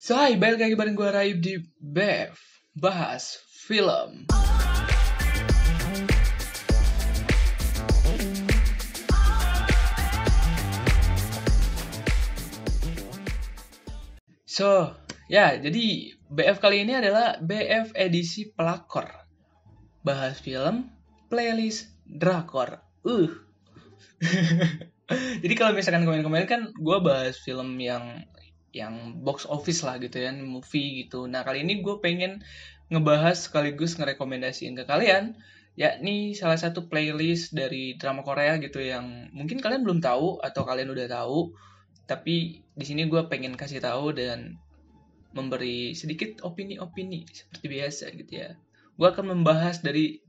So, hai, balik lagi bareng gue Raib di BEF Bahas Film. So, ya, jadi BF kali ini adalah BF edisi pelakor. Bahas film, playlist, drakor. Jadi kalau misalkan kemarin-kemarin kan gue bahas film yang box office lah gitu ya, movie gitu. Nah, kali ini gue pengen ngebahas sekaligus ngerekomendasiin ke kalian, yakni salah satu playlist dari drama Korea gitu yang mungkin kalian belum tahu atau kalian udah tahu, tapi di sini gue pengen kasih tahu dan memberi sedikit opini-opini seperti biasa gitu ya. Gue akan membahas dari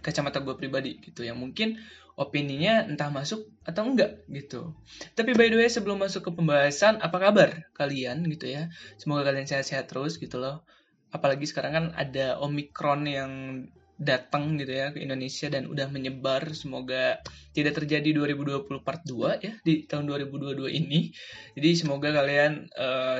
kacamata gue pribadi gitu yang mungkin opininya entah masuk atau enggak gitu. Tapi by the way, sebelum masuk ke pembahasan, apa kabar kalian gitu ya? Semoga kalian sehat-sehat terus gitu loh. Apalagi sekarang kan ada Omicron yang datang gitu ya ke Indonesia dan udah menyebar. Semoga tidak terjadi 2020 part 2 ya di tahun 2022 ini. Jadi semoga kalian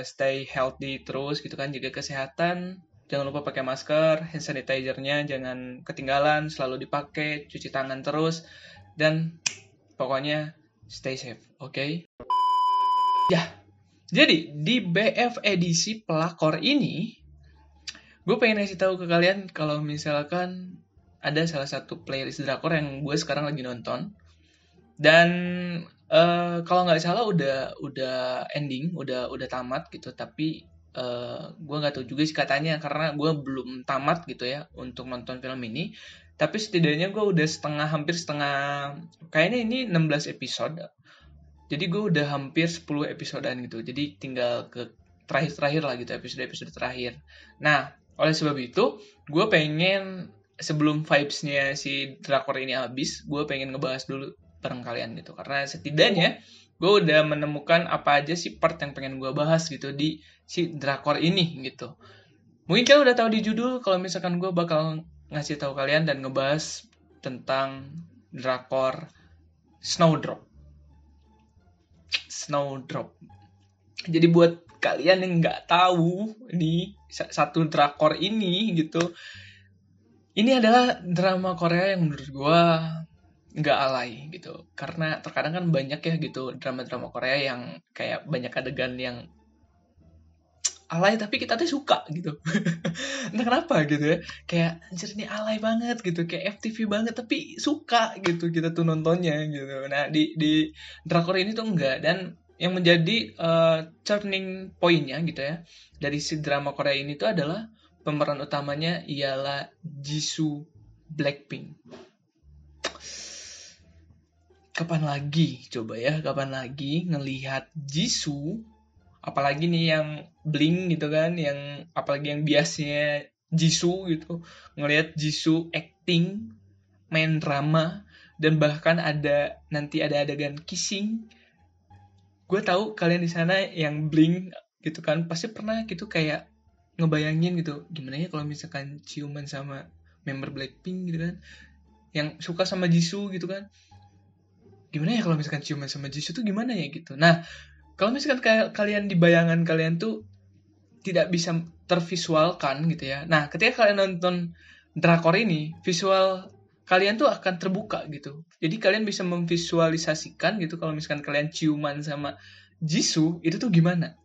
stay healthy terus gitu kan, jaga kesehatan. Jangan lupa pakai masker, hand sanitizer-nya jangan ketinggalan, selalu dipakai, cuci tangan terus, dan pokoknya stay safe, oke? Ya, jadi di BF edisi pelakor ini, gue pengen kasih tahu ke kalian kalau misalkan ada salah satu playlist drakor yang gue sekarang lagi nonton, dan kalau nggak salah udah ending, udah tamat gitu, tapi gue nggak tahu juga sih katanya karena gue belum tamat gitu ya untuk nonton film ini. Tapi setidaknya gue udah hampir setengah, kayaknya ini 16 episode. Jadi gue udah hampir 10 episodean gitu. Jadi tinggal ke terakhir-terakhir lah gitu, episode-episode terakhir. Nah, oleh sebab itu, gue pengen sebelum vibes-nya si drakor ini habis, gue pengen ngebahas dulu bareng kalian gitu. Karena setidaknya gue udah menemukan apa aja sih part yang pengen gue bahas gitu di si drakor ini gitu. Mungkin kalian udah tahu di judul kalau misalkan gue bakal ngasih tahu kalian dan ngebahas tentang drakor Snowdrop. Snowdrop. Jadi buat kalian yang nggak tahu nih satu drakor ini gitu, ini adalah drama Korea yang menurut gue nggak alay gitu. Karena terkadang kan banyak ya gitu drama-drama Korea yang kayak banyak adegan yang alay tapi kita tuh suka gitu. Entah kenapa gitu ya. Kayak anjir ini alay banget gitu, kayak FTV banget tapi suka gitu kita tuh nontonnya gitu. Nah, di drakor ini tuh enggak, dan yang menjadi turning point-nya gitu ya dari si drama Korea ini tuh adalah pemeran utamanya ialah Jisoo Blackpink. Kapan lagi ngelihat Jisoo, apalagi nih yang bling gitu kan, yang apalagi yang biasanya Jisoo gitu, ngelihat Jisoo acting, main drama, dan bahkan nanti ada adegan kissing. Gue tahu kalian di sana yang bling gitu kan pasti pernah gitu kayak ngebayangin gitu gimana ya kalau misalkan ciuman sama member Blackpink gitu kan yang suka sama Jisoo gitu kan, gimana ya kalau misalkan ciuman sama Jisoo tuh gimana ya gitu. Nah, kalau misalkan kalian di bayangan kalian tuh tidak bisa tervisualkan gitu ya. Nah, ketika kalian nonton drakor ini, visual kalian tuh akan terbuka gitu. Jadi kalian bisa memvisualisasikan gitu kalau misalkan kalian ciuman sama Jisoo, itu tuh gimana.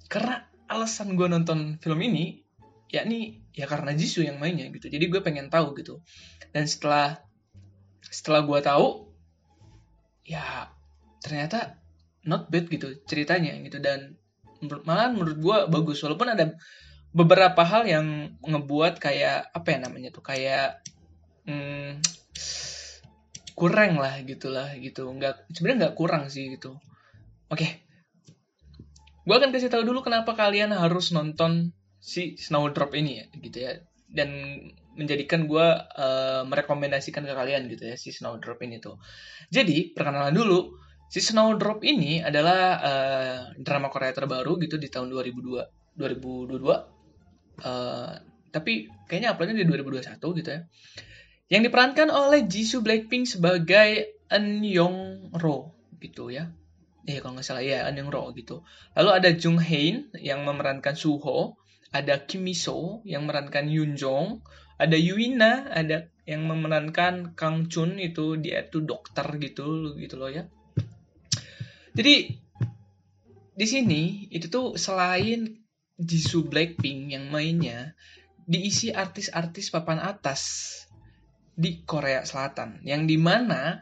Karena alasan gue nonton film ini, yakni ya karena Jisoo yang mainnya gitu. Jadi gue pengen tahu gitu. Dan setelah gue tahu, ya ternyata not bad gitu ceritanya gitu, dan malah menurut gue bagus, walaupun ada beberapa hal yang ngebuat kayak apa ya namanya tuh kayak kurang lah gitu, sebenarnya nggak kurang sih gitu. Oke, gue akan kasih tahu dulu kenapa kalian harus nonton si Snowdrop ini ya gitu ya, dan menjadikan gue merekomendasikan ke kalian gitu ya si Snowdrop ini tuh. Jadi perkenalan dulu, si Snowdrop ini adalah drama Korea terbaru gitu di tahun 2022. Tapi kayaknya uploadnya di 2021 gitu ya. Yang diperankan oleh Jisoo Blackpink sebagai Eun Young Ro gitu ya. kalau nggak salah ya, An Young-ro gitu. Lalu ada Jung Hae yang memerankan Suho, ada Kim Mi-so yang memerankan Yoon Jong, ada Yuina ada yang memerankan Kang Chun, itu dia tuh dokter gitu gitu loh ya. Jadi di sini itu tuh selain Jisoo Blackpink yang mainnya, diisi artis-artis papan atas di Korea Selatan, yang dimana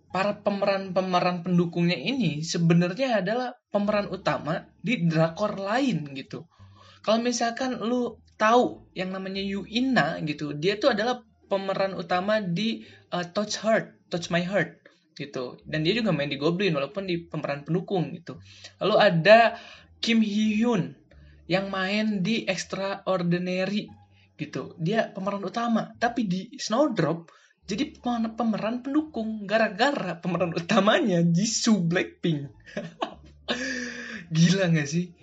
para pemeran-pemeran pendukungnya ini sebenarnya adalah pemeran utama di drakor lain gitu. Kalau misalkan lu tahu yang namanya Yuina gitu, dia tuh adalah pemeran utama di Touch My Heart gitu. Dan dia juga main di Goblin walaupun di pemeran pendukung gitu. Lalu ada Kim Hee Hyun yang main di Extraordinary gitu. Dia pemeran utama, tapi di Snowdrop jadi pemeran pendukung gara-gara pemeran utamanya Jisoo Blackpink. Gila gak sih?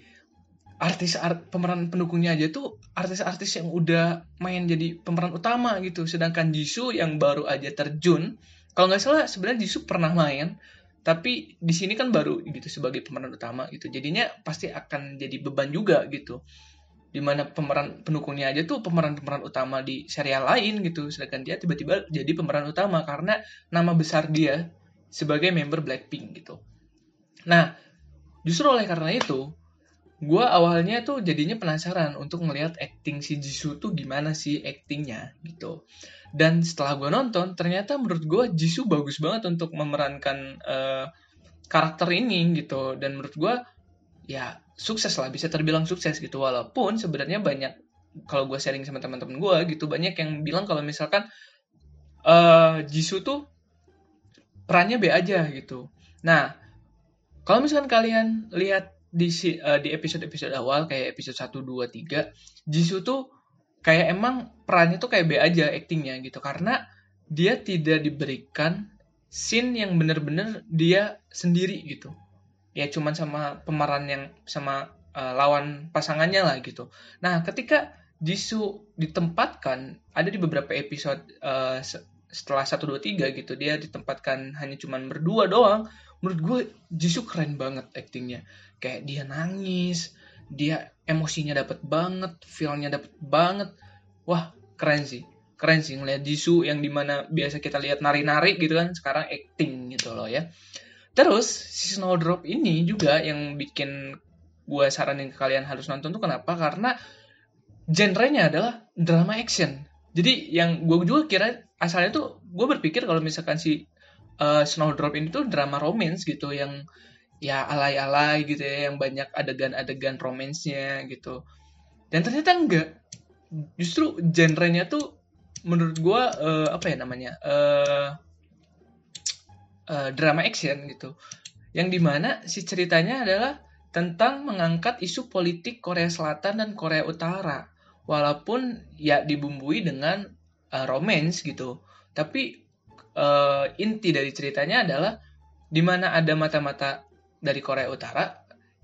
Pemeran pendukungnya aja tuh artis-artis yang udah main jadi pemeran utama gitu. Sedangkan Jisoo yang baru aja terjun, kalau nggak salah sebenarnya Jisoo pernah main, tapi di sini kan baru gitu sebagai pemeran utama gitu. Jadinya pasti akan jadi beban juga gitu. Dimana pemeran pendukungnya aja tuh pemeran-pemeran utama di serial lain gitu, sedangkan dia tiba-tiba jadi pemeran utama karena nama besar dia sebagai member Blackpink gitu. Nah, justru oleh karena itu, gue awalnya tuh jadinya penasaran untuk ngelihat acting si Jisoo tuh gimana sih actingnya gitu. Dan setelah gue nonton, ternyata menurut gue Jisoo bagus banget untuk memerankan karakter ini gitu. Dan menurut gue ya sukses lah, bisa terbilang sukses gitu. Walaupun sebenarnya banyak, kalau gue sharing sama teman-teman gue gitu, banyak yang bilang kalau misalkan Jisoo tuh perannya B aja gitu. Nah, kalau misalkan kalian lihat di episode-episode awal kayak episode 1, 2, 3, Jisoo tuh kayak emang perannya tuh kayak B aja actingnya gitu, karena dia tidak diberikan scene yang bener-bener dia sendiri gitu. Ya cuman sama pemeran yang sama lawan pasangannya lah gitu. Nah, ketika Jisoo ditempatkan ada di beberapa episode setelah 1, 2, 3 gitu, dia ditempatkan hanya cuman berdua doang. Menurut gue Jisoo keren banget actingnya. Kayak dia nangis, dia emosinya dapet banget, feel-nya dapet banget. Wah, keren sih. Keren sih ngeliat Jisoo yang dimana biasa kita lihat nari-nari gitu kan, sekarang acting gitu loh ya. Terus si Snowdrop ini juga yang bikin gue saranin ke kalian harus nonton tuh kenapa? Karena genrenya adalah drama action. Jadi yang gue juga kira asalnya tuh gue berpikir kalau misalkan si Snowdrop ini tuh drama romance gitu, yang ya alay-alay gitu ya, yang banyak adegan-adegan romansnya gitu. Dan ternyata enggak. Justru genrenya tuh menurut gue apa ya namanya? Drama action gitu. Yang dimana si ceritanya adalah tentang mengangkat isu politik Korea Selatan dan Korea Utara. Walaupun ya dibumbui dengan romance gitu. Tapi inti dari ceritanya adalah dimana ada mata-mata dari Korea Utara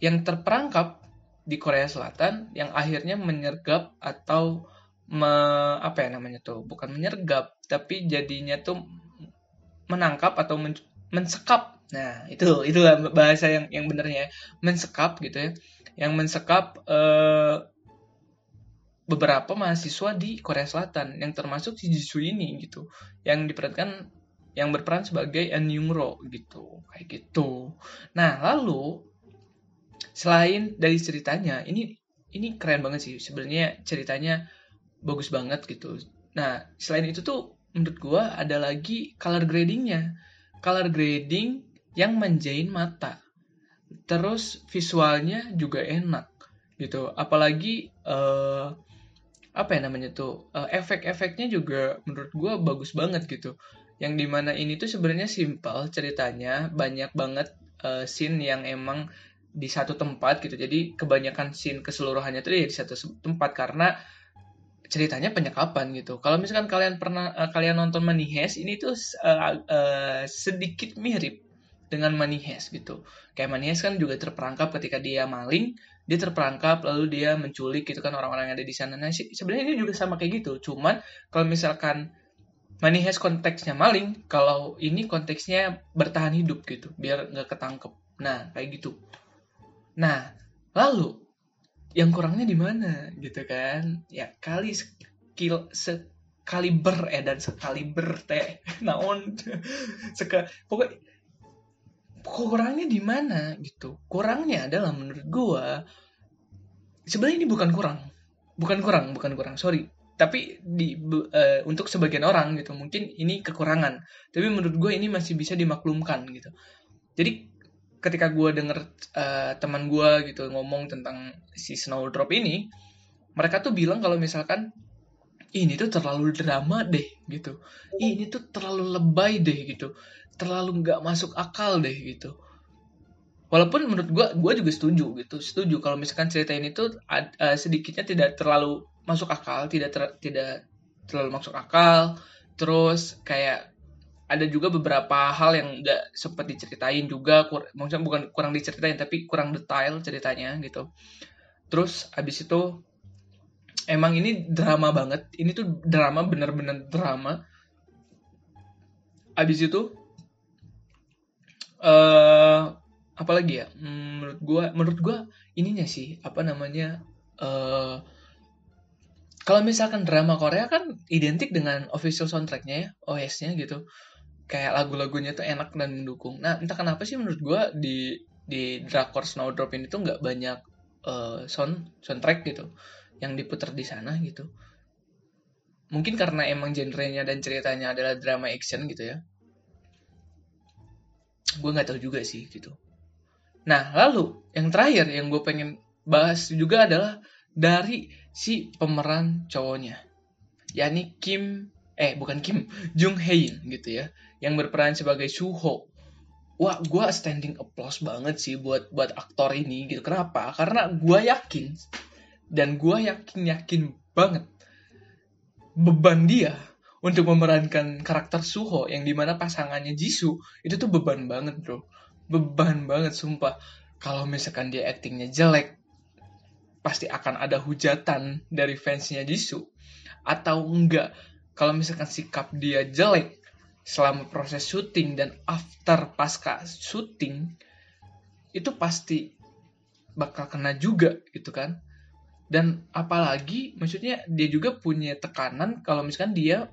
yang terperangkap di Korea Selatan, yang akhirnya menyergap atau apa ya namanya tuh, bukan menyergap tapi jadinya tuh menangkap atau mensekap. Nah, itu bahasa yang benernya, mensekap gitu ya. Yang mensekap beberapa mahasiswa di Korea Selatan yang termasuk si Jisoo ini gitu. Yang berperan sebagai An Young-ro gitu. Kayak gitu. Nah, lalu selain dari ceritanya, ini keren banget sih. Sebenarnya ceritanya bagus banget gitu. Nah, selain itu tuh menurut gua ada lagi color gradingnya. Color grading yang menjain mata. Terus visualnya juga enak gitu. Apalagi apa ya namanya tuh, efek-efeknya juga menurut gue bagus banget gitu. Yang dimana ini tuh sebenarnya simpel ceritanya, banyak banget scene yang emang di satu tempat gitu. Jadi kebanyakan scene keseluruhannya tuh ya di satu tempat karena ceritanya penyekapan gitu. Kalau misalkan kalian nonton Money Heist, ini tuh sedikit mirip dengan Money Heist gitu. Kayak Money Heist kan juga terperangkap ketika dia maling, dia terperangkap lalu dia menculik gitu kan orang-orang yang ada di sana. Nah, sebenarnya ini juga sama kayak gitu. Cuman kalau misalkan Money Heist konteksnya maling, kalau ini konteksnya bertahan hidup gitu, biar nggak ketangkep. Nah, kayak gitu. Nah, lalu yang kurangnya di mana gitu kan? Ya kali sekaliber dan sekaliber teh naon pokoknya kurangnya di mana gitu. Kurangnya adalah menurut gua sebenarnya ini bukan kurang, sorry. Tapi untuk sebagian orang gitu mungkin ini kekurangan. Tapi menurut gue ini masih bisa dimaklumkan gitu. Jadi ketika gue denger teman gue gitu ngomong tentang si Snowdrop ini, mereka tuh bilang kalau misalkan ini tuh terlalu drama deh gitu, ini tuh terlalu lebay deh gitu, terlalu nggak masuk akal deh gitu. Walaupun menurut gue juga setuju kalau misalkan cerita ini tuh sedikitnya tidak terlalu masuk akal, tidak terlalu masuk akal, terus kayak ada juga beberapa hal yang nggak sempat diceritain juga, maksudnya bukan kurang diceritain tapi kurang detail ceritanya gitu. Terus abis itu emang ini drama banget, ini tuh drama bener-bener drama. Abis itu apalagi ya, menurut gua ininya sih apa namanya, kalau misalkan drama Korea kan identik dengan official soundtracknya ya, OS-nya gitu, kayak lagu-lagunya tuh enak dan mendukung. Nah, entah kenapa sih menurut gue di drakor Snowdrop ini tuh nggak banyak soundtrack gitu yang diputar di sana gitu. Mungkin karena emang genrenya dan ceritanya adalah drama action gitu ya. Gue nggak tahu juga sih gitu. Nah, lalu yang terakhir yang gue pengen bahas juga adalah dari si pemeran cowoknya, yakni bukan Kim, Jung Hae-in gitu ya, yang berperan sebagai Suho. Wah, gue standing applause banget sih buat aktor ini gitu. Kenapa? Karena gue yakin dan gue yakin banget beban dia untuk memerankan karakter Suho yang dimana pasangannya Jisoo itu tuh beban banget bro, beban banget sumpah. Kalau misalkan dia aktingnya jelek, pasti akan ada hujatan dari fansnya Jisoo. Atau enggak, kalau misalkan sikap dia jelek selama proses syuting dan after pasca syuting, itu pasti bakal kena juga gitu kan. Dan apalagi maksudnya dia juga punya tekanan kalau misalkan dia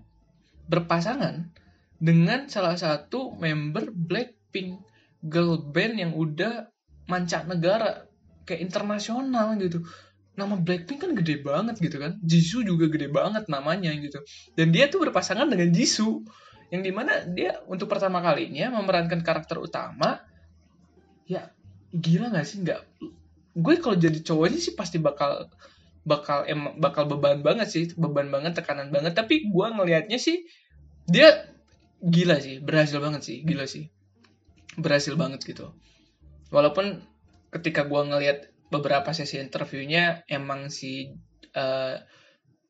berpasangan dengan salah satu member Blackpink, girl band yang udah mancanegara kayak internasional gitu. Nama Blackpink kan gede banget gitu kan, Jisoo juga gede banget namanya gitu, dan dia tuh berpasangan dengan Jisoo yang dimana dia untuk pertama kalinya memerankan karakter utama. Ya gila nggak sih, nggak, gue kalau jadi cowoknya sih pasti bakal beban banget, tekanan banget. Tapi gue ngelihatnya sih dia gila sih, berhasil banget gitu. Walaupun ketika gue ngelihat beberapa sesi interviewnya, emang si uh,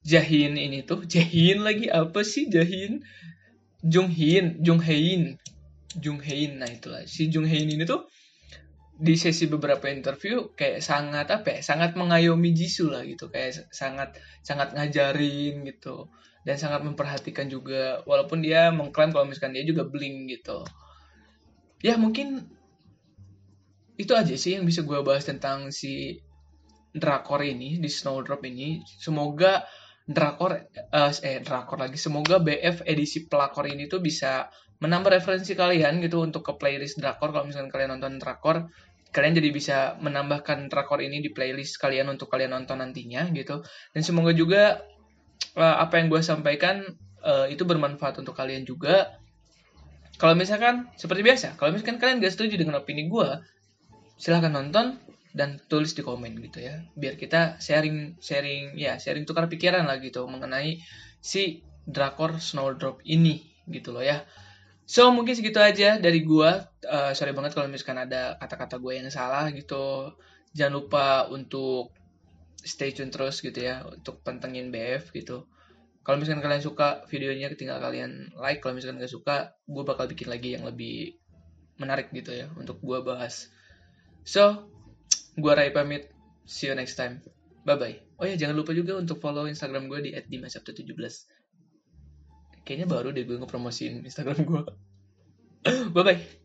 Jahin lagi apa sih Jahin Jung Hae-in, nah itulah si Jung Hae-in ini tuh di sesi beberapa interview kayak sangat mengayomi Jisoo lah gitu, kayak sangat ngajarin gitu dan sangat memperhatikan juga, walaupun dia mengklaim kalau misalkan dia juga bling gitu. Ya mungkin itu aja sih yang bisa gue bahas tentang si drakor ini, di Snowdrop ini. Semoga semoga BF edisi pelakor ini tuh bisa menambah referensi kalian gitu untuk ke playlist drakor. Kalau misalkan kalian nonton drakor, kalian jadi bisa menambahkan drakor ini di playlist kalian untuk kalian nonton nantinya gitu. Dan semoga juga apa yang gue sampaikan itu bermanfaat untuk kalian juga. Kalau misalkan seperti biasa, kalau misalkan kalian gak setuju dengan opini gue, silahkan nonton dan tulis di komen gitu ya, biar kita sharing tukar pikiran lah gitu mengenai si drakor Snowdrop ini gitu loh ya. So mungkin segitu aja dari gua. Sorry banget kalau misalkan ada kata-kata gue yang salah gitu. Jangan lupa untuk stay tune terus gitu ya untuk pantengin BF gitu. Kalau misalkan kalian suka videonya, tinggal kalian like. Kalau misalkan gak suka, gue bakal bikin lagi yang lebih menarik gitu ya untuk gue bahas. So, gue Rai pamit. See you next time. Bye-bye. Oh ya, jangan lupa juga untuk follow Instagram gue di @dimasabtu17. Kayaknya baru deh gue ngepromosiin Instagram gue. Bye-bye.